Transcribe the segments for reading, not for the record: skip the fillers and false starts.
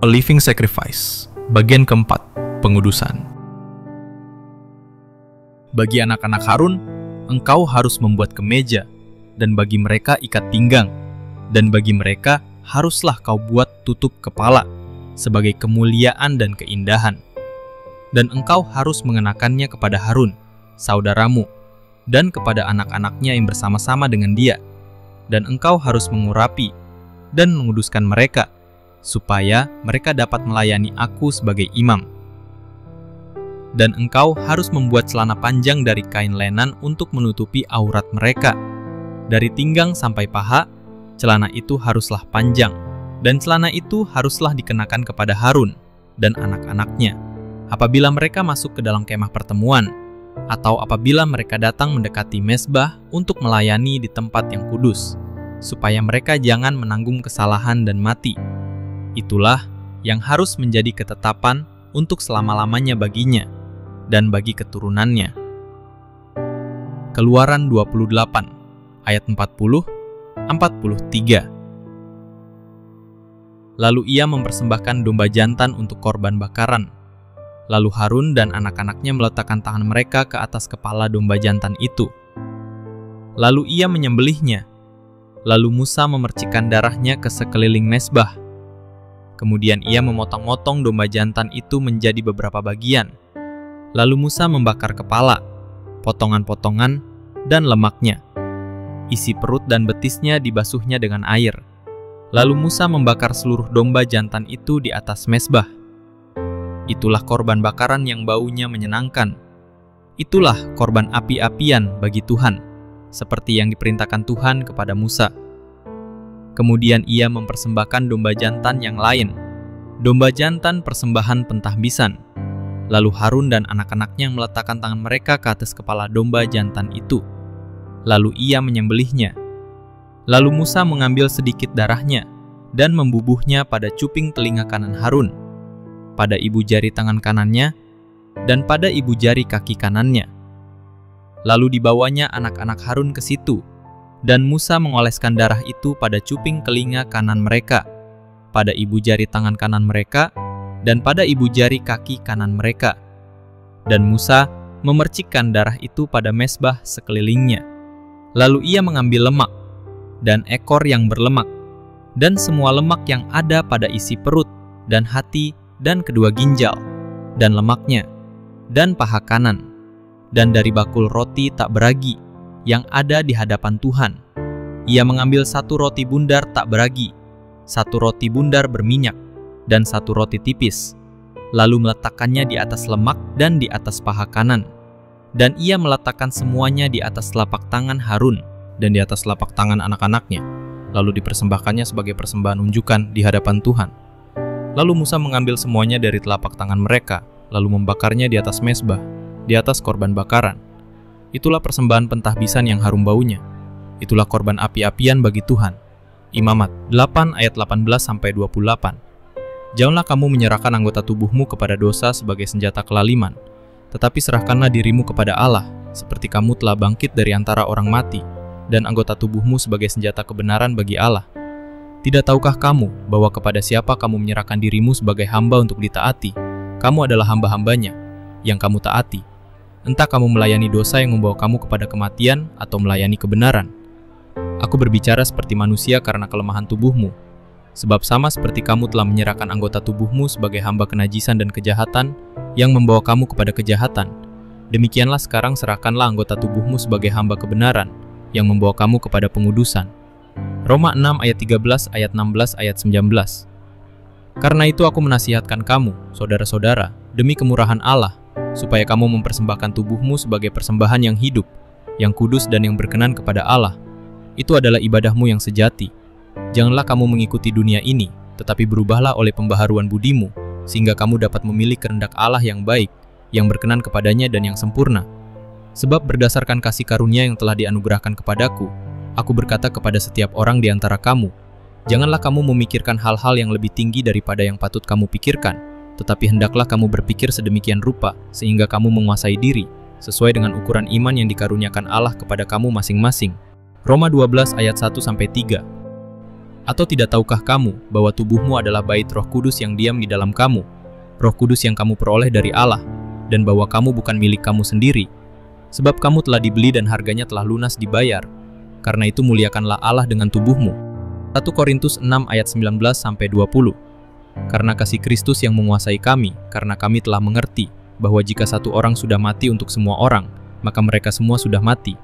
A Living Sacrifice, bagian keempat, pengudusan. Bagi anak-anak Harun, engkau harus membuat kemeja, dan bagi mereka ikat pinggang, dan bagi mereka haruslah kau buat tutup kepala, sebagai kemuliaan dan keindahan. Dan engkau harus mengenakannya kepada Harun, saudaramu, dan kepada anak-anaknya yang bersama-sama dengan dia. Dan engkau harus mengurapi dan menguduskan mereka, supaya mereka dapat melayani aku sebagai imam. Dan engkau harus membuat celana panjang dari kain lenan untuk menutupi aurat mereka. Dari pinggang sampai paha, celana itu haruslah panjang, dan celana itu haruslah dikenakan kepada Harun dan anak-anaknya apabila mereka masuk ke dalam kemah pertemuan, atau apabila mereka datang mendekati mezbah untuk melayani di tempat yang kudus, supaya mereka jangan menanggung kesalahan dan mati. Itulah yang harus menjadi ketetapan untuk selama-lamanya baginya dan bagi keturunannya. Keluaran 28 ayat 40-43. Lalu ia mempersembahkan domba jantan untuk korban bakaran. Lalu Harun dan anak-anaknya meletakkan tangan mereka ke atas kepala domba jantan itu. Lalu ia menyembelihnya. Lalu Musa memercikkan darahnya ke sekeliling mezbah. Kemudian ia memotong-motong domba jantan itu menjadi beberapa bagian. Lalu Musa membakar kepala, potongan-potongan, dan lemaknya. Isi perut dan betisnya dibasuhnya dengan air. Lalu Musa membakar seluruh domba jantan itu di atas mezbah. Itulah korban bakaran yang baunya menyenangkan. Itulah korban api-apian bagi Tuhan, seperti yang diperintahkan Tuhan kepada Musa. Kemudian ia mempersembahkan domba jantan yang lain, domba jantan persembahan pentahbisan. Lalu Harun dan anak-anaknya meletakkan tangan mereka ke atas kepala domba jantan itu. Lalu ia menyembelihnya. Lalu Musa mengambil sedikit darahnya dan membubuhnya pada cuping telinga kanan Harun, pada ibu jari tangan kanannya, dan pada ibu jari kaki kanannya. Lalu dibawanya anak-anak Harun ke situ, dan Musa mengoleskan darah itu pada cuping telinga kanan mereka, pada ibu jari tangan kanan mereka, dan pada ibu jari kaki kanan mereka. Dan Musa memercikkan darah itu pada mezbah sekelilingnya. Lalu ia mengambil lemak, dan ekor yang berlemak, dan semua lemak yang ada pada isi perut, dan hati, dan kedua ginjal, dan lemaknya, dan paha kanan, dan dari bakul roti tak beragi yang ada di hadapan Tuhan. Ia mengambil satu roti bundar tak beragi, satu roti bundar berminyak, dan satu roti tipis, lalu meletakkannya di atas lemak dan di atas paha kanan. Dan ia meletakkan semuanya di atas telapak tangan Harun dan di atas telapak tangan anak-anaknya, lalu dipersembahkannya sebagai persembahan unjukan di hadapan Tuhan. Lalu Musa mengambil semuanya dari telapak tangan mereka, lalu membakarnya di atas mezbah, di atas korban bakaran. Itulah persembahan pentahbisan yang harum baunya. Itulah korban api-apian bagi Tuhan. Imamat 8 ayat 18-28. Janganlah kamu menyerahkan anggota tubuhmu kepada dosa sebagai senjata kelaliman, tetapi serahkanlah dirimu kepada Allah, seperti kamu telah bangkit dari antara orang mati, dan anggota tubuhmu sebagai senjata kebenaran bagi Allah. Tidak tahukah kamu bahwa kepada siapa kamu menyerahkan dirimu sebagai hamba untuk ditaati, kamu adalah hamba-hambanya yang kamu taati. Entah kamu melayani dosa yang membawa kamu kepada kematian atau melayani kebenaran. Aku berbicara seperti manusia karena kelemahan tubuhmu, sebab sama seperti kamu telah menyerahkan anggota tubuhmu sebagai hamba kenajisan dan kejahatan yang membawa kamu kepada kejahatan, demikianlah sekarang serahkanlah anggota tubuhmu sebagai hamba kebenaran yang membawa kamu kepada pengudusan. Roma 6 ayat 13, ayat 16, ayat 19. Karena itu aku menasihatkan kamu, saudara-saudara, demi kemurahan Allah, supaya kamu mempersembahkan tubuhmu sebagai persembahan yang hidup, yang kudus dan yang berkenan kepada Allah. Itu adalah ibadahmu yang sejati. Janganlah kamu mengikuti dunia ini, tetapi berubahlah oleh pembaharuan budimu, sehingga kamu dapat memilih kehendak Allah yang baik, yang berkenan kepadanya dan yang sempurna. Sebab berdasarkan kasih karunia yang telah dianugerahkan kepadaku, aku berkata kepada setiap orang di antara kamu, janganlah kamu memikirkan hal-hal yang lebih tinggi daripada yang patut kamu pikirkan, tetapi hendaklah kamu berpikir sedemikian rupa, sehingga kamu menguasai diri, sesuai dengan ukuran iman yang dikaruniakan Allah kepada kamu masing-masing. Roma 12 ayat 1-3. Atau tidak tahukah kamu bahwa tubuhmu adalah bait Roh Kudus yang diam di dalam kamu, Roh Kudus yang kamu peroleh dari Allah, dan bahwa kamu bukan milik kamu sendiri, sebab kamu telah dibeli dan harganya telah lunas dibayar. Karena itu muliakanlah Allah dengan tubuhmu. 1 Korintus 6 ayat 19-20. Karena kasih Kristus yang menguasai kami, karena kami telah mengerti bahwa jika satu orang sudah mati untuk semua orang, maka mereka semua sudah mati.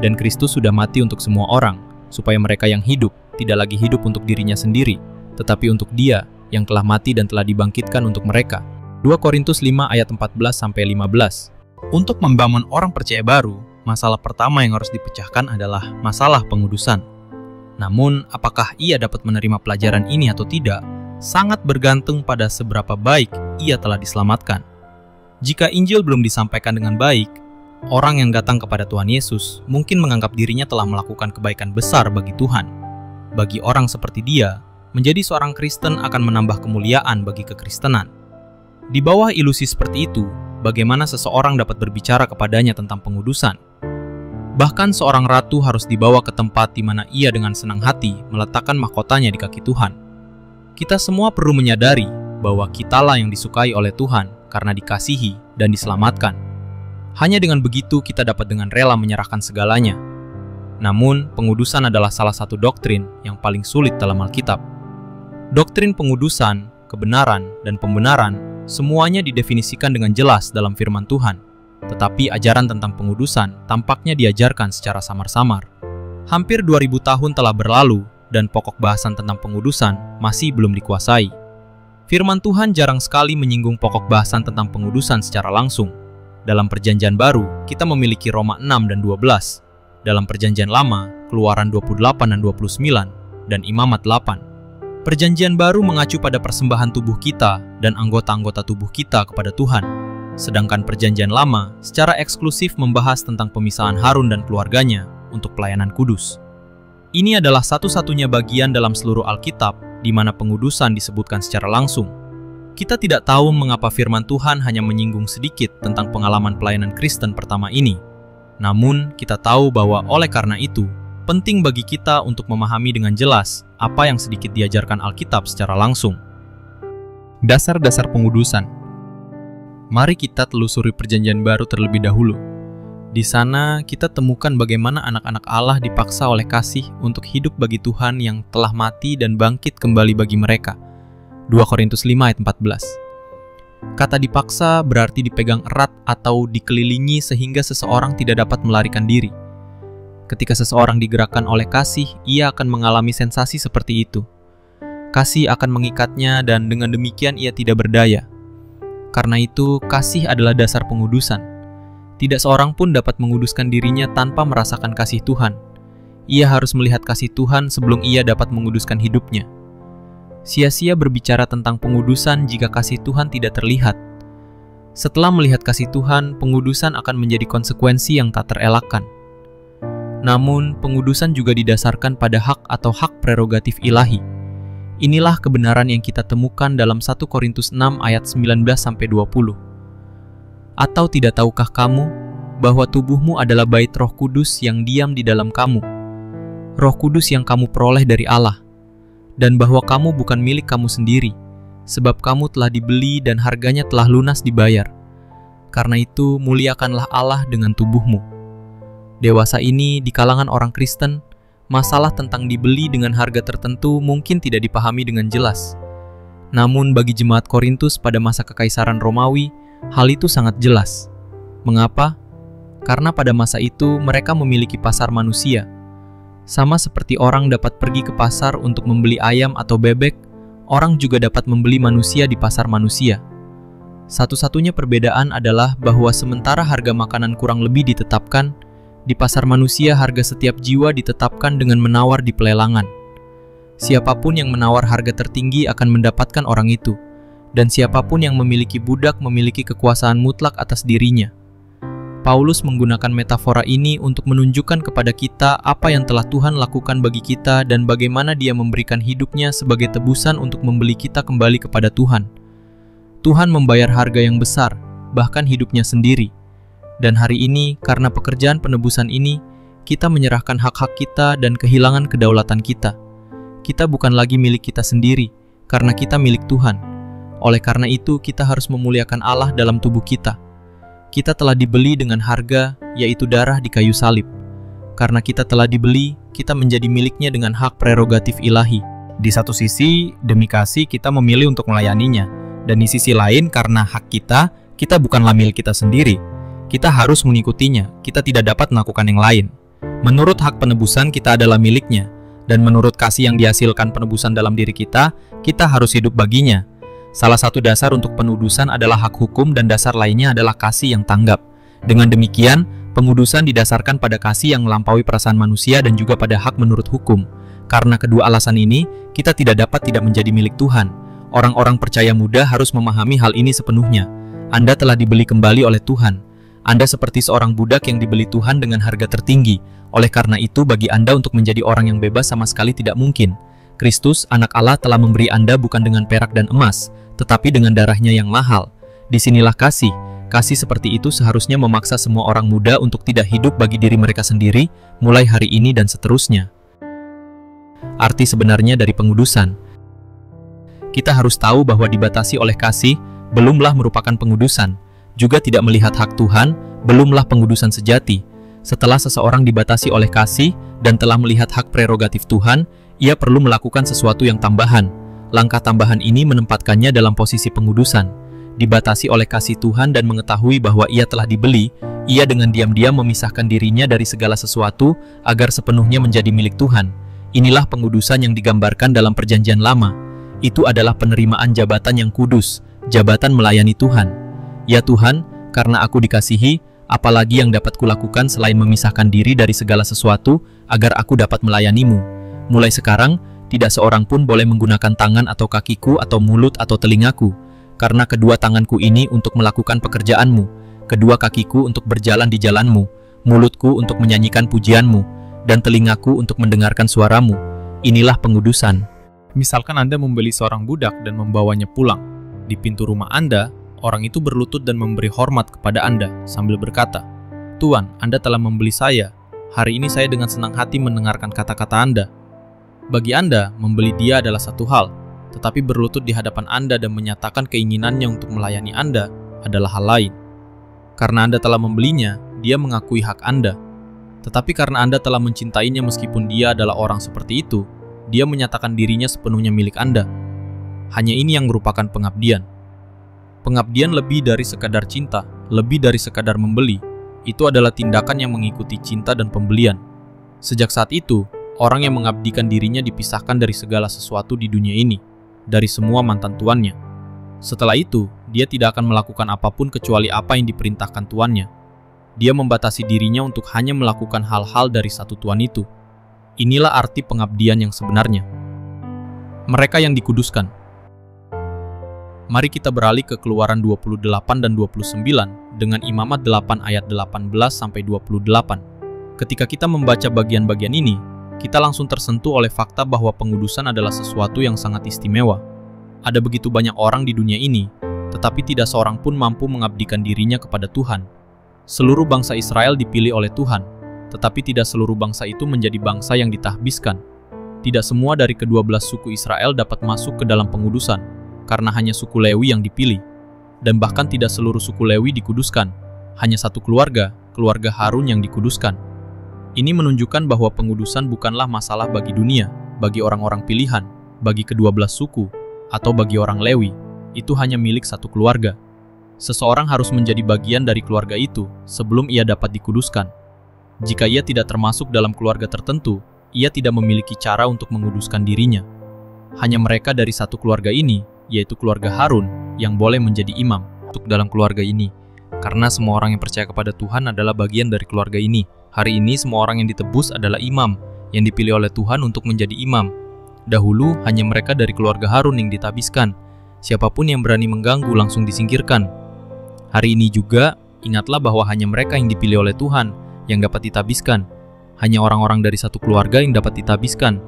Dan Kristus sudah mati untuk semua orang, supaya mereka yang hidup tidak lagi hidup untuk dirinya sendiri, tetapi untuk Dia yang telah mati dan telah dibangkitkan untuk mereka. 2 Korintus 5 ayat 14-15. Untuk membangun orang percaya baru, masalah pertama yang harus dipecahkan adalah masalah pengudusan. Namun, apakah ia dapat menerima pelajaran ini atau tidak, sangat bergantung pada seberapa baik ia telah diselamatkan. Jika Injil belum disampaikan dengan baik, orang yang datang kepada Tuhan Yesus mungkin menganggap dirinya telah melakukan kebaikan besar bagi Tuhan. Bagi orang seperti dia, menjadi seorang Kristen akan menambah kemuliaan bagi kekristenan. Di bawah ilusi seperti itu, bagaimana seseorang dapat berbicara kepadanya tentang pengudusan? Bahkan seorang ratu harus dibawa ke tempat di mana ia dengan senang hati meletakkan mahkotanya di kaki Tuhan. Kita semua perlu menyadari bahwa kitalah yang disukai oleh Tuhan karena dikasihi dan diselamatkan. Hanya dengan begitu kita dapat dengan rela menyerahkan segalanya. Namun, pengudusan adalah salah satu doktrin yang paling sulit dalam Alkitab. Doktrin pengudusan, kebenaran, dan pembenaran semuanya didefinisikan dengan jelas dalam firman Tuhan. Tetapi ajaran tentang pengudusan tampaknya diajarkan secara samar-samar. Hampir 2000 tahun telah berlalu dan pokok bahasan tentang pengudusan masih belum dikuasai. Firman Tuhan jarang sekali menyinggung pokok bahasan tentang pengudusan secara langsung. Dalam Perjanjian Baru, kita memiliki Roma 6 dan 12. Dalam Perjanjian Lama, Keluaran 28 dan 29, dan Imamat 8. Perjanjian Baru mengacu pada persembahan tubuh kita dan anggota-anggota tubuh kita kepada Tuhan. Sedangkan Perjanjian Lama secara eksklusif membahas tentang pemisahan Harun dan keluarganya untuk pelayanan kudus. Ini adalah satu-satunya bagian dalam seluruh Alkitab di mana pengudusan disebutkan secara langsung. Kita tidak tahu mengapa firman Tuhan hanya menyinggung sedikit tentang pengalaman pelayanan Kristen pertama ini. Namun, kita tahu bahwa oleh karena itu, penting bagi kita untuk memahami dengan jelas apa yang sedikit diajarkan Alkitab secara langsung. Dasar-dasar pengudusan. Mari kita telusuri Perjanjian Baru terlebih dahulu. Di sana kita temukan bagaimana anak-anak Allah dipaksa oleh kasih untuk hidup bagi Tuhan yang telah mati dan bangkit kembali bagi mereka. 2 Korintus 5 ayat 14. Kata dipaksa berarti dipegang erat atau dikelilingi sehingga seseorang tidak dapat melarikan diri. Ketika seseorang digerakkan oleh kasih, ia akan mengalami sensasi seperti itu. Kasih akan mengikatnya dan dengan demikian ia tidak berdaya. Karena itu, kasih adalah dasar pengudusan. Tidak seorang pun dapat menguduskan dirinya tanpa merasakan kasih Tuhan. Ia harus melihat kasih Tuhan sebelum ia dapat menguduskan hidupnya. Sia-sia berbicara tentang pengudusan jika kasih Tuhan tidak terlihat. Setelah melihat kasih Tuhan, pengudusan akan menjadi konsekuensi yang tak terelakkan. Namun, pengudusan juga didasarkan pada hak atau hak prerogatif ilahi. Inilah kebenaran yang kita temukan dalam 1 Korintus 6 ayat 19-20. Atau tidak tahukah kamu bahwa tubuhmu adalah bait Roh Kudus yang diam di dalam kamu, Roh Kudus yang kamu peroleh dari Allah, dan bahwa kamu bukan milik kamu sendiri, sebab kamu telah dibeli dan harganya telah lunas dibayar. Karena itu, muliakanlah Allah dengan tubuhmu. Dewasa ini, di kalangan orang Kristen, masalah tentang dibeli dengan harga tertentu mungkin tidak dipahami dengan jelas. Namun bagi jemaat Korintus pada masa Kekaisaran Romawi, hal itu sangat jelas. Mengapa? Karena pada masa itu mereka memiliki pasar manusia. Sama seperti orang dapat pergi ke pasar untuk membeli ayam atau bebek, orang juga dapat membeli manusia di pasar manusia. Satu-satunya perbedaan adalah bahwa sementara harga makanan kurang lebih ditetapkan, di pasar manusia harga setiap jiwa ditetapkan dengan menawar di pelelangan. Siapapun yang menawar harga tertinggi akan mendapatkan orang itu, dan siapapun yang memiliki budak memiliki kekuasaan mutlak atas dirinya. Paulus menggunakan metafora ini untuk menunjukkan kepada kita apa yang telah Tuhan lakukan bagi kita dan bagaimana Dia memberikan hidupnya sebagai tebusan untuk membeli kita kembali kepada Tuhan. Tuhan membayar harga yang besar, bahkan hidupnya sendiri. Dan hari ini, karena pekerjaan penebusan ini, kita menyerahkan hak-hak kita dan kehilangan kedaulatan kita. kita bukan lagi milik kita sendiri, karena kita milik Tuhan. Oleh karena itu, kita harus memuliakan Allah dalam tubuh kita. Kita telah dibeli dengan harga, yaitu darah di kayu salib. Karena kita telah dibeli, kita menjadi miliknya dengan hak prerogatif ilahi. Di satu sisi, demi kasih kita memilih untuk melayaninya. Dan di sisi lain, karena hak kita bukanlah milik kita sendiri. Kita harus mengikutinya, kita tidak dapat melakukan yang lain. Menurut hak penebusan, kita adalah miliknya. Dan menurut kasih yang dihasilkan penebusan dalam diri kita harus hidup baginya. Salah satu dasar untuk penudusan adalah hak hukum dan dasar lainnya adalah kasih yang tanggap. Dengan demikian, pengudusan didasarkan pada kasih yang melampaui perasaan manusia dan juga pada hak menurut hukum. Karena kedua alasan ini, kita tidak dapat tidak menjadi milik Tuhan. Orang-orang percaya muda harus memahami hal ini sepenuhnya. Anda telah dibeli kembali oleh Tuhan. Anda seperti seorang budak yang dibeli Tuhan dengan harga tertinggi. Oleh karena itu, bagi Anda untuk menjadi orang yang bebas sama sekali tidak mungkin. Kristus, Anak Allah, telah memberi Anda bukan dengan perak dan emas, tetapi dengan darahnya yang mahal. Disinilah kasih. Kasih seperti itu seharusnya memaksa semua orang muda untuk tidak hidup bagi diri mereka sendiri, mulai hari ini dan seterusnya. Arti sebenarnya dari pengudusan. Kita harus tahu bahwa dibatasi oleh kasih, belumlah merupakan pengudusan. Juga tidak melihat hak Tuhan, belumlah pengudusan sejati. Setelah seseorang dibatasi oleh kasih dan telah melihat hak prerogatif Tuhan, ia perlu melakukan sesuatu yang tambahan. Langkah tambahan ini menempatkannya dalam posisi pengudusan. Dibatasi oleh kasih Tuhan dan mengetahui bahwa ia telah dibeli, ia dengan diam-diam memisahkan dirinya dari segala sesuatu agar sepenuhnya menjadi milik Tuhan. Inilah pengudusan yang digambarkan dalam Perjanjian Lama. Itu adalah penerimaan jabatan yang kudus, jabatan melayani Tuhan. Ya Tuhan, karena aku dikasihi, apalagi yang dapat kulakukan selain memisahkan diri dari segala sesuatu agar aku dapat melayanimu. Mulai sekarang, tidak seorang pun boleh menggunakan tangan atau kakiku atau mulut atau telingaku, karena kedua tanganku ini untuk melakukan pekerjaanmu, kedua kakiku untuk berjalan di jalanmu, mulutku untuk menyanyikan pujianmu, dan telingaku untuk mendengarkan suaramu. Inilah pengudusan. Misalkan Anda membeli seorang budak dan membawanya pulang. Di pintu rumah Anda, orang itu berlutut dan memberi hormat kepada Anda sambil berkata, "Tuan, Anda telah membeli saya. Hari ini saya dengan senang hati mendengarkan kata-kata Anda." Bagi Anda, membeli dia adalah satu hal, tetapi berlutut di hadapan Anda dan menyatakan keinginannya untuk melayani Anda adalah hal lain. Karena Anda telah membelinya, dia mengakui hak Anda. Tetapi karena Anda telah mencintainya meskipun dia adalah orang seperti itu, dia menyatakan dirinya sepenuhnya milik Anda. Hanya ini yang merupakan pengabdian. Pengabdian lebih dari sekadar cinta, lebih dari sekadar membeli. Itu adalah tindakan yang mengikuti cinta dan pembelian. Sejak saat itu, orang yang mengabdikan dirinya dipisahkan dari segala sesuatu di dunia ini, dari semua mantan tuannya. Setelah itu, dia tidak akan melakukan apapun kecuali apa yang diperintahkan tuannya. Dia membatasi dirinya untuk hanya melakukan hal-hal dari satu tuan itu. Inilah arti pengabdian yang sebenarnya. Mereka yang dikuduskan. Mari kita beralih ke Keluaran 28 dan 29 dengan Imamat 8 ayat 18-28. Ketika kita membaca bagian-bagian ini, kita langsung tersentuh oleh fakta bahwa pengudusan adalah sesuatu yang sangat istimewa. Ada begitu banyak orang di dunia ini, tetapi tidak seorang pun mampu mengabdikan dirinya kepada Tuhan. Seluruh bangsa Israel dipilih oleh Tuhan, tetapi tidak seluruh bangsa itu menjadi bangsa yang ditahbiskan. Tidak semua dari ke-12 suku Israel dapat masuk ke dalam pengudusan, karena hanya suku Lewi yang dipilih. Dan bahkan tidak seluruh suku Lewi dikuduskan, hanya satu keluarga, keluarga Harun yang dikuduskan. Ini menunjukkan bahwa pengudusan bukanlah masalah bagi dunia, bagi orang-orang pilihan, bagi ke-12 suku, atau bagi orang Lewi. Itu hanya milik satu keluarga. Seseorang harus menjadi bagian dari keluarga itu sebelum ia dapat dikuduskan. Jika ia tidak termasuk dalam keluarga tertentu, ia tidak memiliki cara untuk menguduskan dirinya. Hanya mereka dari satu keluarga ini, yaitu keluarga Harun, yang boleh menjadi imam untuk dalam keluarga ini. Karena semua orang yang percaya kepada Tuhan adalah bagian dari keluarga ini. Hari ini semua orang yang ditebus adalah imam, yang dipilih oleh Tuhan untuk menjadi imam. Dahulu hanya mereka dari keluarga Harun yang ditabiskan. Siapapun yang berani mengganggu langsung disingkirkan. Hari ini juga, ingatlah bahwa hanya mereka yang dipilih oleh Tuhan yang dapat ditabiskan. Hanya orang-orang dari satu keluarga yang dapat ditabiskan.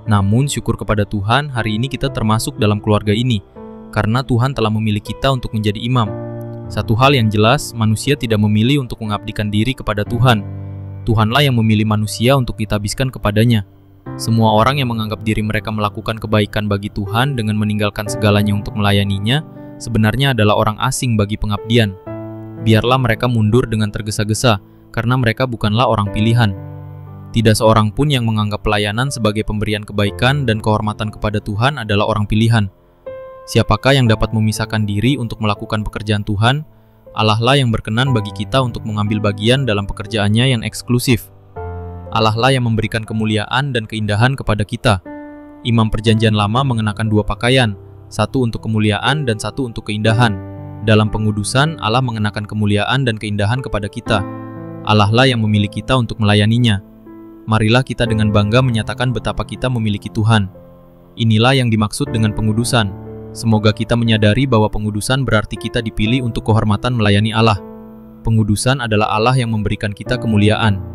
Namun syukur kepada Tuhan, hari ini kita termasuk dalam keluarga ini, karena Tuhan telah memilih kita untuk menjadi imam. Satu hal yang jelas, manusia tidak memilih untuk mengabdikan diri kepada Tuhan. Tuhanlah yang memilih manusia untuk ditabiskan kepadanya. Semua orang yang menganggap diri mereka melakukan kebaikan bagi Tuhan dengan meninggalkan segalanya untuk melayaninya, sebenarnya adalah orang asing bagi pengabdian. Biarlah mereka mundur dengan tergesa-gesa, karena mereka bukanlah orang pilihan. Tidak seorang pun yang menganggap pelayanan sebagai pemberian kebaikan dan kehormatan kepada Tuhan adalah orang pilihan. Siapakah yang dapat memisahkan diri untuk melakukan pekerjaan Tuhan? Allah lah yang berkenan bagi kita untuk mengambil bagian dalam pekerjaannya yang eksklusif. Allah lah yang memberikan kemuliaan dan keindahan kepada kita. Imam Perjanjian Lama mengenakan dua pakaian, satu untuk kemuliaan dan satu untuk keindahan. Dalam pengudusan, Allah mengenakan kemuliaan dan keindahan kepada kita. Allah lah yang memilih kita untuk melayaninya. Marilah kita dengan bangga menyatakan betapa kita memiliki Tuhan. Inilah yang dimaksud dengan pengudusan. Semoga kita menyadari bahwa pengudusan berarti kita dipilih untuk kehormatan melayani Allah. Pengudusan adalah Allah yang memberikan kita kemuliaan.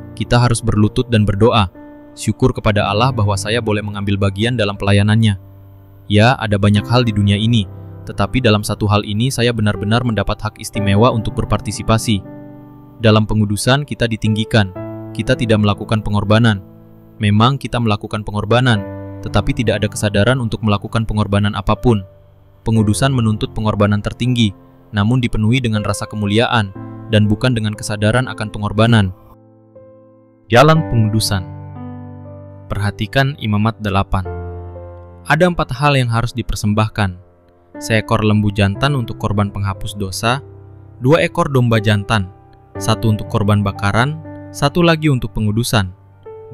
Kita harus berlutut dan berdoa, syukur kepada Allah bahwa saya boleh mengambil bagian dalam pelayanannya. Ya, ada banyak hal di dunia ini, tetapi dalam satu hal ini saya benar-benar mendapat hak istimewa untuk berpartisipasi. Dalam pengudusan kita ditinggikan, kita tidak melakukan pengorbanan. Memang kita melakukan pengorbanan, tetapi tidak ada kesadaran untuk melakukan pengorbanan apapun. Pengudusan menuntut pengorbanan tertinggi, namun dipenuhi dengan rasa kemuliaan, dan bukan dengan kesadaran akan pengorbanan. Jalan pengudusan. Perhatikan Imamat 8. Ada 4 hal yang harus dipersembahkan. Seekor lembu jantan untuk korban penghapus dosa, 2 ekor domba jantan, 1 untuk korban bakaran, 1 lagi untuk pengudusan,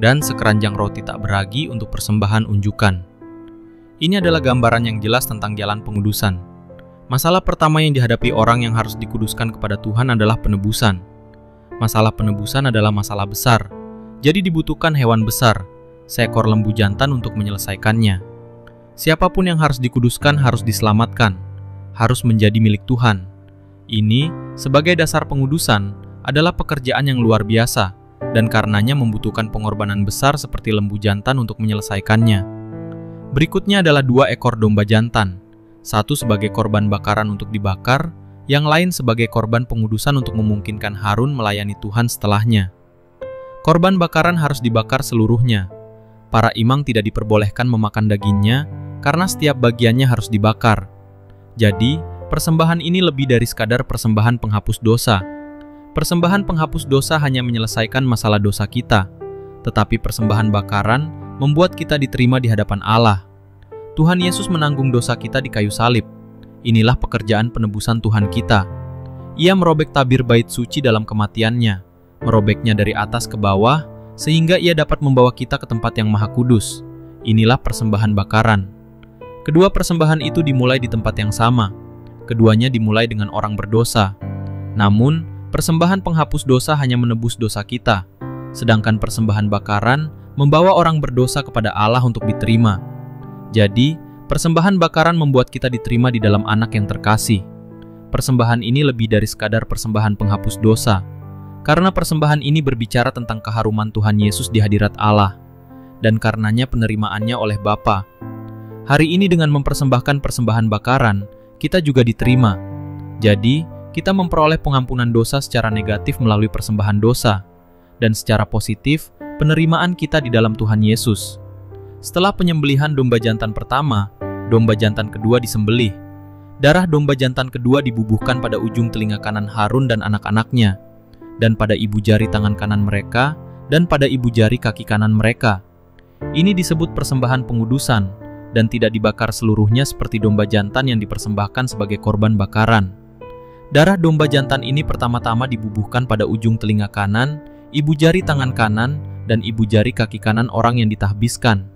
dan sekeranjang roti tak beragi untuk persembahan unjukan. Ini adalah gambaran yang jelas tentang jalan pengudusan. Masalah pertama yang dihadapi orang yang harus dikuduskan kepada Tuhan adalah penebusan. Masalah penebusan adalah masalah besar. Jadi dibutuhkan hewan besar, seekor lembu jantan untuk menyelesaikannya. Siapapun yang harus dikuduskan harus diselamatkan, harus menjadi milik Tuhan. Ini, sebagai dasar pengudusan, adalah pekerjaan yang luar biasa, dan karenanya membutuhkan pengorbanan besar seperti lembu jantan untuk menyelesaikannya. Berikutnya adalah 2 ekor domba jantan, 1 sebagai korban bakaran untuk dibakar, yang lain sebagai korban pengudusan untuk memungkinkan Harun melayani Tuhan setelahnya. Korban bakaran harus dibakar seluruhnya. Para imam tidak diperbolehkan memakan dagingnya, karena setiap bagiannya harus dibakar. Jadi, persembahan ini lebih dari sekadar persembahan penghapus dosa. Persembahan penghapus dosa hanya menyelesaikan masalah dosa kita, tetapi persembahan bakaran membuat kita diterima di hadapan Allah. Tuhan Yesus menanggung dosa kita di kayu salib. Inilah pekerjaan penebusan Tuhan kita. Ia merobek tabir bait suci dalam kematiannya, merobeknya dari atas ke bawah, sehingga ia dapat membawa kita ke tempat yang maha kudus. Inilah persembahan bakaran. Kedua persembahan itu dimulai di tempat yang sama. Keduanya dimulai dengan orang berdosa. Namun, persembahan penghapus dosa hanya menebus dosa kita, sedangkan persembahan bakaran membawa orang berdosa kepada Allah untuk diterima. Jadi, persembahan bakaran membuat kita diterima di dalam Anak yang terkasih. Persembahan ini lebih dari sekadar persembahan penghapus dosa, karena persembahan ini berbicara tentang keharuman Tuhan Yesus di hadirat Allah, dan karenanya penerimaannya oleh Bapa. Hari ini dengan mempersembahkan persembahan bakaran, kita juga diterima. Jadi, kita memperoleh pengampunan dosa secara negatif melalui persembahan dosa, dan secara positif, penerimaan kita di dalam Tuhan Yesus. Setelah penyembelihan domba jantan pertama, domba jantan kedua disembelih. Darah domba jantan kedua dibubuhkan pada ujung telinga kanan Harun dan anak-anaknya, dan pada ibu jari tangan kanan mereka, dan pada ibu jari kaki kanan mereka. Ini disebut persembahan pengudusan, dan tidak dibakar seluruhnya seperti domba jantan yang dipersembahkan sebagai korban bakaran. Darah domba jantan ini pertama-tama dibubuhkan pada ujung telinga kanan, ibu jari tangan kanan, dan ibu jari kaki kanan orang yang ditahbiskan.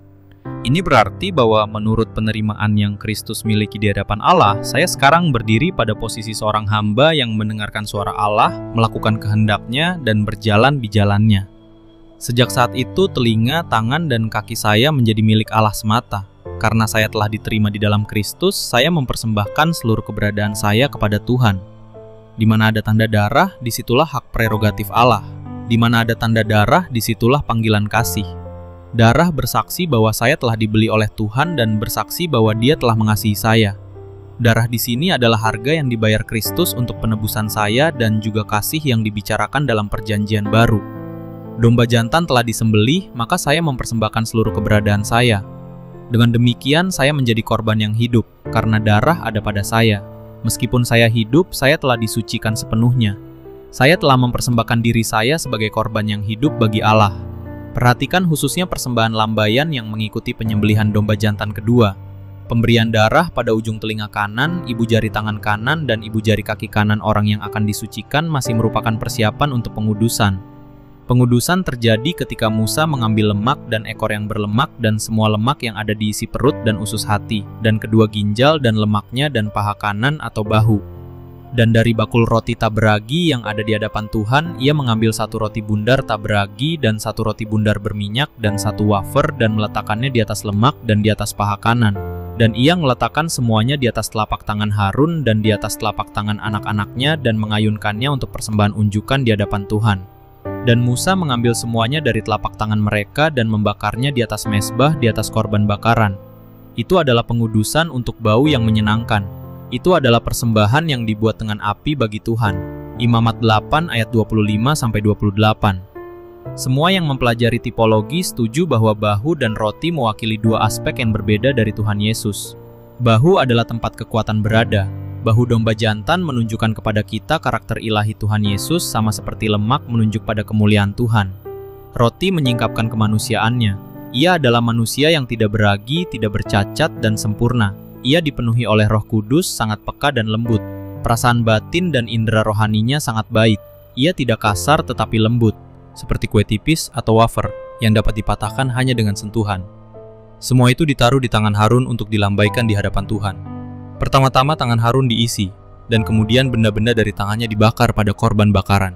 Ini berarti bahwa menurut penerimaan yang Kristus miliki di hadapan Allah, saya sekarang berdiri pada posisi seorang hamba yang mendengarkan suara Allah, melakukan kehendaknya, dan berjalan di jalannya. Sejak saat itu, telinga, tangan, dan kaki saya menjadi milik Allah semata. Karena saya telah diterima di dalam Kristus, saya mempersembahkan seluruh keberadaan saya kepada Tuhan. Di mana ada tanda darah, disitulah hak prerogatif Allah. Di mana ada tanda darah, disitulah panggilan kasih. Darah bersaksi bahwa saya telah dibeli oleh Tuhan dan bersaksi bahwa Dia telah mengasihi saya. Darah di sini adalah harga yang dibayar Kristus untuk penebusan saya dan juga kasih yang dibicarakan dalam perjanjian baru. Domba jantan telah disembelih, maka saya mempersembahkan seluruh keberadaan saya. Dengan demikian, saya menjadi korban yang hidup, karena darah ada pada saya. Meskipun saya hidup, saya telah disucikan sepenuhnya. Saya telah mempersembahkan diri saya sebagai korban yang hidup bagi Allah. Perhatikan khususnya persembahan lambayan yang mengikuti penyembelihan domba jantan kedua. Pemberian darah pada ujung telinga kanan, ibu jari tangan kanan, dan ibu jari kaki kanan orang yang akan disucikan masih merupakan persiapan untuk pengudusan. Pengudusan terjadi ketika Musa mengambil lemak dan ekor yang berlemak dan semua lemak yang ada di isi perut dan usus hati, dan kedua ginjal dan lemaknya dan paha kanan atau bahu. Dan dari bakul roti tak beragi yang ada di hadapan Tuhan, ia mengambil satu roti bundar tak beragi dan satu roti bundar berminyak dan satu wafer dan meletakkannya di atas lemak dan di atas paha kanan. Dan ia meletakkan semuanya di atas telapak tangan Harun dan di atas telapak tangan anak-anaknya dan mengayunkannya untuk persembahan unjukan di hadapan Tuhan. Dan Musa mengambil semuanya dari telapak tangan mereka dan membakarnya di atas mezbah di atas korban bakaran. Itu adalah pengudusan untuk bau yang menyenangkan. Itu adalah persembahan yang dibuat dengan api bagi Tuhan. Imamat 8 ayat 25-28. Semua yang mempelajari tipologi setuju bahwa bahu dan roti mewakili dua aspek yang berbeda dari Tuhan Yesus. Bahu adalah tempat kekuatan berada. Bahu domba jantan menunjukkan kepada kita karakter ilahi Tuhan Yesus sama seperti lemak menunjuk pada kemuliaan Tuhan. Roti menyingkapkan kemanusiaannya. Ia adalah manusia yang tidak beragi, tidak bercacat, dan sempurna. Ia dipenuhi oleh Roh Kudus, sangat peka dan lembut. Perasaan batin dan indera rohaninya sangat baik. Ia tidak kasar tetapi lembut, seperti kue tipis atau wafer yang dapat dipatahkan hanya dengan sentuhan. Semua itu ditaruh di tangan Harun untuk dilambaikan di hadapan Tuhan. Pertama-tama tangan Harun diisi, dan kemudian benda-benda dari tangannya dibakar pada korban bakaran.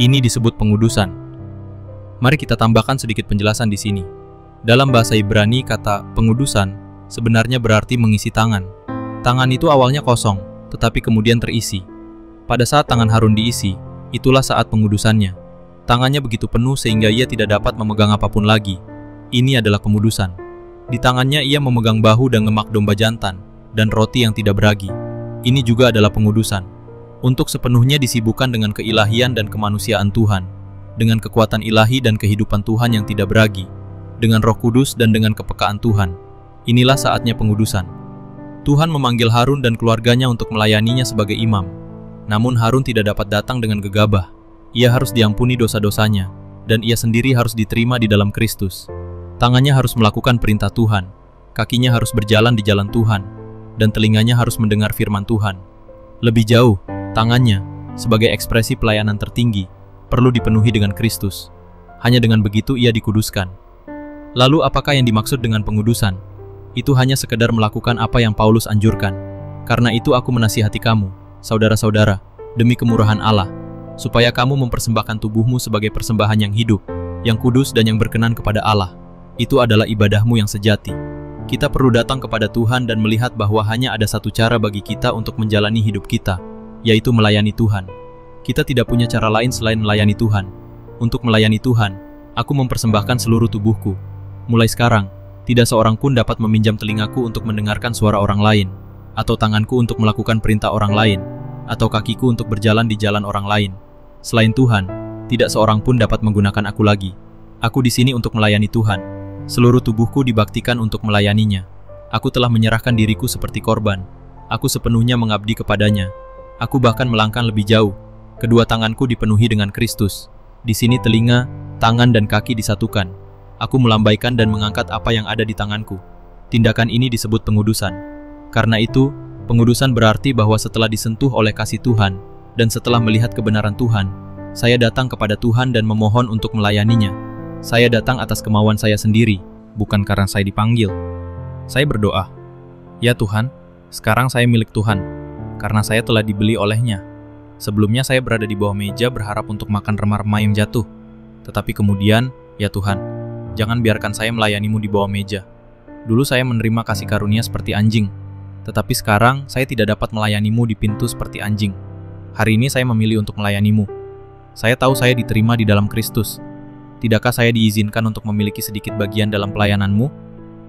Ini disebut pengudusan. Mari kita tambahkan sedikit penjelasan di sini. Dalam bahasa Ibrani, kata pengudusan sebenarnya berarti mengisi tangan. Tangan itu awalnya kosong, tetapi kemudian terisi. Pada saat tangan Harun diisi, itulah saat pengudusannya. Tangannya begitu penuh sehingga ia tidak dapat memegang apapun lagi. Ini adalah pengudusan. Di tangannya ia memegang bahu dan lemak domba jantan, dan roti yang tidak beragi. Ini juga adalah pengudusan. Untuk sepenuhnya disibukkan dengan keilahian dan kemanusiaan Tuhan, dengan kekuatan ilahi dan kehidupan Tuhan yang tidak beragi, dengan Roh Kudus dan dengan kepekaan Tuhan. Inilah saatnya pengudusan. Tuhan memanggil Harun dan keluarganya untuk melayaninya sebagai imam. Namun Harun tidak dapat datang dengan gegabah. Ia harus diampuni dosa-dosanya, dan ia sendiri harus diterima di dalam Kristus. Tangannya harus melakukan perintah Tuhan, kakinya harus berjalan di jalan Tuhan, dan telinganya harus mendengar firman Tuhan. Lebih jauh, tangannya, sebagai ekspresi pelayanan tertinggi, perlu dipenuhi dengan Kristus. Hanya dengan begitu ia dikuduskan. Lalu apakah yang dimaksud dengan pengudusan? Itu hanya sekedar melakukan apa yang Paulus anjurkan. Karena itu aku menasihati kamu, saudara-saudara, demi kemurahan Allah, supaya kamu mempersembahkan tubuhmu sebagai persembahan yang hidup, yang kudus dan yang berkenan kepada Allah. Itu adalah ibadahmu yang sejati. Kita perlu datang kepada Tuhan dan melihat bahwa hanya ada satu cara bagi kita untuk menjalani hidup kita, yaitu melayani Tuhan. Kita tidak punya cara lain selain melayani Tuhan. Untuk melayani Tuhan, aku mempersembahkan seluruh tubuhku. Mulai sekarang, tidak seorang pun dapat meminjam telingaku untuk mendengarkan suara orang lain, atau tanganku untuk melakukan perintah orang lain, atau kakiku untuk berjalan di jalan orang lain. Selain Tuhan, tidak seorang pun dapat menggunakan aku lagi. Aku di sini untuk melayani Tuhan. Seluruh tubuhku dibaktikan untuk melayaninya. Aku telah menyerahkan diriku seperti korban. Aku sepenuhnya mengabdi kepadanya. Aku bahkan melangkah lebih jauh. Kedua tanganku dipenuhi dengan Kristus. Di sini telinga, tangan dan kaki disatukan. Aku melambaikan dan mengangkat apa yang ada di tanganku. Tindakan ini disebut pengudusan. Karena itu, pengudusan berarti bahwa setelah disentuh oleh kasih Tuhan, dan setelah melihat kebenaran Tuhan, saya datang kepada Tuhan dan memohon untuk melayaninya. Saya datang atas kemauan saya sendiri, bukan karena saya dipanggil. Saya berdoa, "Ya Tuhan, sekarang saya milik Tuhan, karena saya telah dibeli oleh-Nya. Sebelumnya saya berada di bawah meja berharap untuk makan remah-remah yang jatuh. Tetapi kemudian, ya Tuhan, jangan biarkan saya melayani-Mu di bawah meja. Dulu saya menerima kasih karunia seperti anjing, tetapi sekarang saya tidak dapat melayani-Mu di pintu seperti anjing. Hari ini saya memilih untuk melayani-Mu. Saya tahu saya diterima di dalam Kristus. Tidakkah saya diizinkan untuk memiliki sedikit bagian dalam pelayanan-Mu?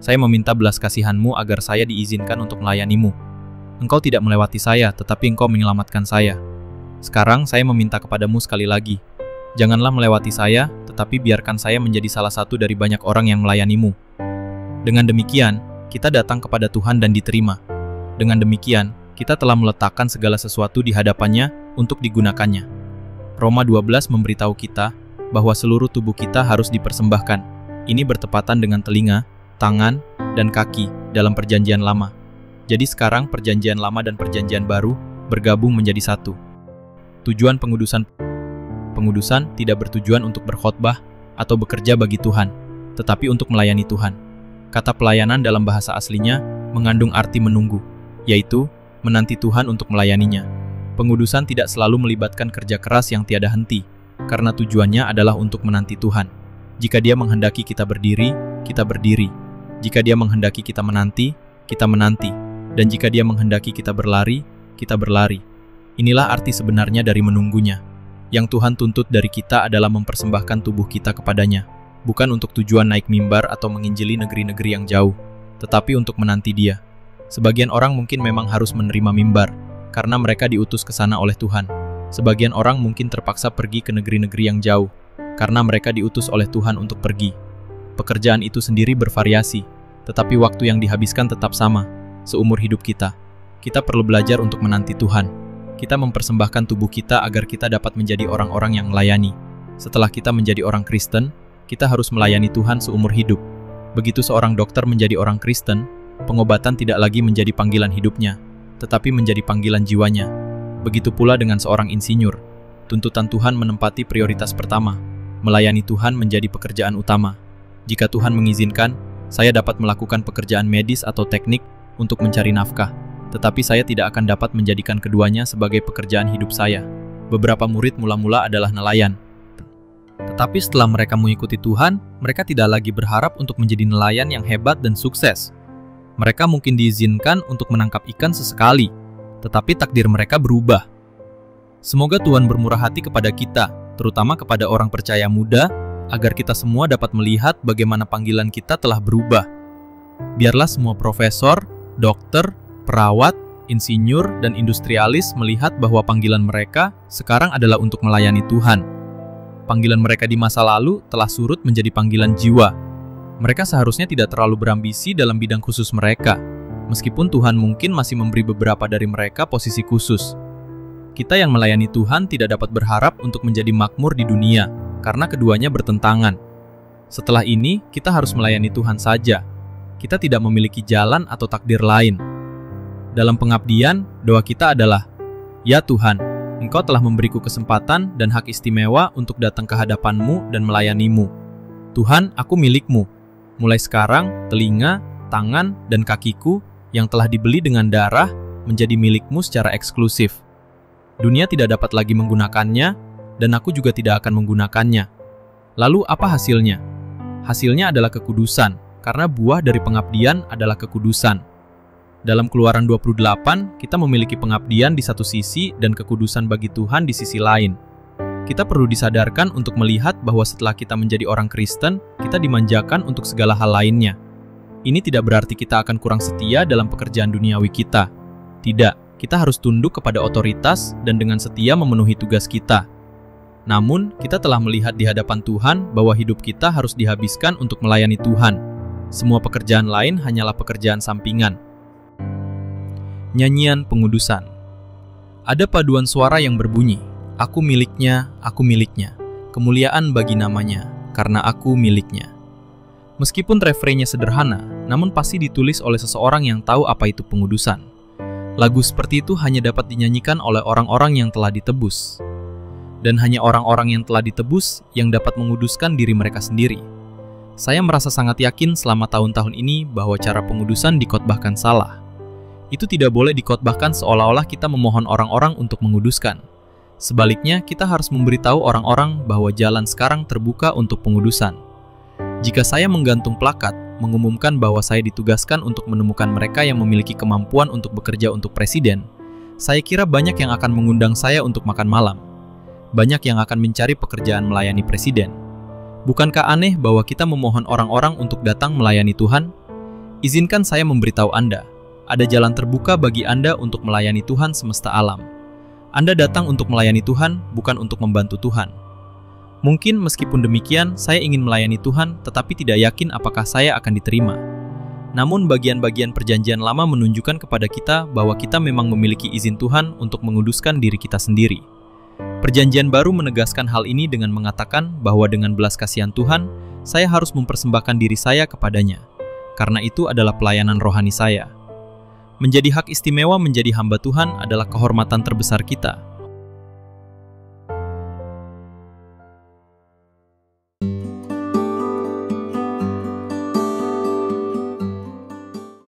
Saya meminta belas kasihan-Mu agar saya diizinkan untuk melayani-Mu. Engkau tidak melewati saya, tetapi Engkau menyelamatkan saya. Sekarang saya meminta kepada-Mu sekali lagi. Janganlah melewati saya, tetapi biarkan saya menjadi salah satu dari banyak orang yang melayanimu. Dengan demikian, kita datang kepada Tuhan dan diterima. Dengan demikian, kita telah meletakkan segala sesuatu di hadapannya untuk digunakannya. Roma 12 memberitahu kita bahwa seluruh tubuh kita harus dipersembahkan. Ini bertepatan dengan telinga, tangan, dan kaki dalam perjanjian lama. Jadi sekarang perjanjian lama dan perjanjian baru bergabung menjadi satu. Tujuan pengudusan tidak bertujuan untuk berkhotbah atau bekerja bagi Tuhan, tetapi untuk melayani Tuhan. Kata pelayanan dalam bahasa aslinya mengandung arti menunggu, yaitu menanti Tuhan untuk melayaninya. Pengudusan tidak selalu melibatkan kerja keras yang tiada henti, karena tujuannya adalah untuk menanti Tuhan. Jika Dia menghendaki kita berdiri, kita berdiri. Jika Dia menghendaki kita menanti, kita menanti. Dan jika Dia menghendaki kita berlari, kita berlari. Inilah arti sebenarnya dari menunggunya. Yang Tuhan tuntut dari kita adalah mempersembahkan tubuh kita kepadanya, bukan untuk tujuan naik mimbar atau menginjili negeri-negeri yang jauh, tetapi untuk menanti Dia. Sebagian orang mungkin memang harus menerima mimbar, karena mereka diutus ke sana oleh Tuhan. Sebagian orang mungkin terpaksa pergi ke negeri-negeri yang jauh, karena mereka diutus oleh Tuhan untuk pergi. Pekerjaan itu sendiri bervariasi, tetapi waktu yang dihabiskan tetap sama, seumur hidup kita. Kita perlu belajar untuk menanti Tuhan. Kita mempersembahkan tubuh kita agar kita dapat menjadi orang-orang yang melayani. Setelah kita menjadi orang Kristen, kita harus melayani Tuhan seumur hidup. Begitu seorang dokter menjadi orang Kristen, pengobatan tidak lagi menjadi panggilan hidupnya, tetapi menjadi panggilan jiwanya. Begitu pula dengan seorang insinyur. Tuntutan Tuhan menempati prioritas pertama. Melayani Tuhan menjadi pekerjaan utama. Jika Tuhan mengizinkan, saya dapat melakukan pekerjaan medis atau teknik untuk mencari nafkah, tetapi saya tidak akan dapat menjadikan keduanya sebagai pekerjaan hidup saya. Beberapa murid mula-mula adalah nelayan. Tetapi setelah mereka mengikuti Tuhan, mereka tidak lagi berharap untuk menjadi nelayan yang hebat dan sukses. Mereka mungkin diizinkan untuk menangkap ikan sesekali, tetapi takdir mereka berubah. Semoga Tuhan bermurah hati kepada kita, terutama kepada orang percaya muda, agar kita semua dapat melihat bagaimana panggilan kita telah berubah. Biarlah semua profesor, dokter, perawat, insinyur, dan industrialis melihat bahwa panggilan mereka sekarang adalah untuk melayani Tuhan. Panggilan mereka di masa lalu telah surut menjadi panggilan jiwa. Mereka seharusnya tidak terlalu berambisi dalam bidang khusus mereka, meskipun Tuhan mungkin masih memberi beberapa dari mereka posisi khusus. Kita yang melayani Tuhan tidak dapat berharap untuk menjadi makmur di dunia, karena keduanya bertentangan. Setelah ini, kita harus melayani Tuhan saja. Kita tidak memiliki jalan atau takdir lain. Dalam pengabdian, doa kita adalah, "Ya Tuhan, Engkau telah memberiku kesempatan dan hak istimewa untuk datang ke hadapan-Mu dan melayani-Mu. Tuhan, aku milik-Mu. Mulai sekarang, telinga, tangan, dan kakiku yang telah dibeli dengan darah menjadi milik-Mu secara eksklusif. Dunia tidak dapat lagi menggunakannya, dan aku juga tidak akan menggunakannya. Lalu apa hasilnya? Hasilnya adalah kekudusan, karena buah dari pengabdian adalah kekudusan." Dalam Keluaran 28, kita memiliki pengabdian di satu sisi dan kekudusan bagi Tuhan di sisi lain. Kita perlu disadarkan untuk melihat bahwa setelah kita menjadi orang Kristen, kita dimanjakan untuk segala hal lainnya. Ini tidak berarti kita akan kurang setia dalam pekerjaan duniawi kita. Tidak, kita harus tunduk kepada otoritas dan dengan setia memenuhi tugas kita. Namun, kita telah melihat di hadapan Tuhan bahwa hidup kita harus dihabiskan untuk melayani Tuhan. Semua pekerjaan lain hanyalah pekerjaan sampingan. Nyanyian pengudusan. Ada paduan suara yang berbunyi, "Aku miliknya, kemuliaan bagi namanya, karena aku miliknya." Meskipun refrennya sederhana, namun pasti ditulis oleh seseorang yang tahu apa itu pengudusan. Lagu seperti itu hanya dapat dinyanyikan oleh orang-orang yang telah ditebus. Dan hanya orang-orang yang telah ditebus yang dapat menguduskan diri mereka sendiri. Saya merasa sangat yakin selama tahun-tahun ini bahwa cara pengudusan dikotbahkan salah. Itu tidak boleh dikotbahkan seolah-olah kita memohon orang-orang untuk menguduskan. Sebaliknya, kita harus memberitahu orang-orang bahwa jalan sekarang terbuka untuk pengudusan. Jika saya menggantung plakat, mengumumkan bahwa saya ditugaskan untuk menemukan mereka yang memiliki kemampuan untuk bekerja untuk presiden, saya kira banyak yang akan mengundang saya untuk makan malam. Banyak yang akan mencari pekerjaan melayani presiden. Bukankah aneh bahwa kita memohon orang-orang untuk datang melayani Tuhan? Izinkan saya memberitahu Anda. Ada jalan terbuka bagi Anda untuk melayani Tuhan semesta alam. Anda datang untuk melayani Tuhan, bukan untuk membantu Tuhan. Mungkin meskipun demikian, saya ingin melayani Tuhan, tetapi tidak yakin apakah saya akan diterima. Namun bagian-bagian perjanjian lama menunjukkan kepada kita bahwa kita memang memiliki izin Tuhan untuk menguduskan diri kita sendiri. Perjanjian baru menegaskan hal ini dengan mengatakan bahwa dengan belas kasihan Tuhan, saya harus mempersembahkan diri saya kepadanya. Karena itu adalah pelayanan rohani saya. Menjadi hak istimewa menjadi hamba Tuhan adalah kehormatan terbesar kita.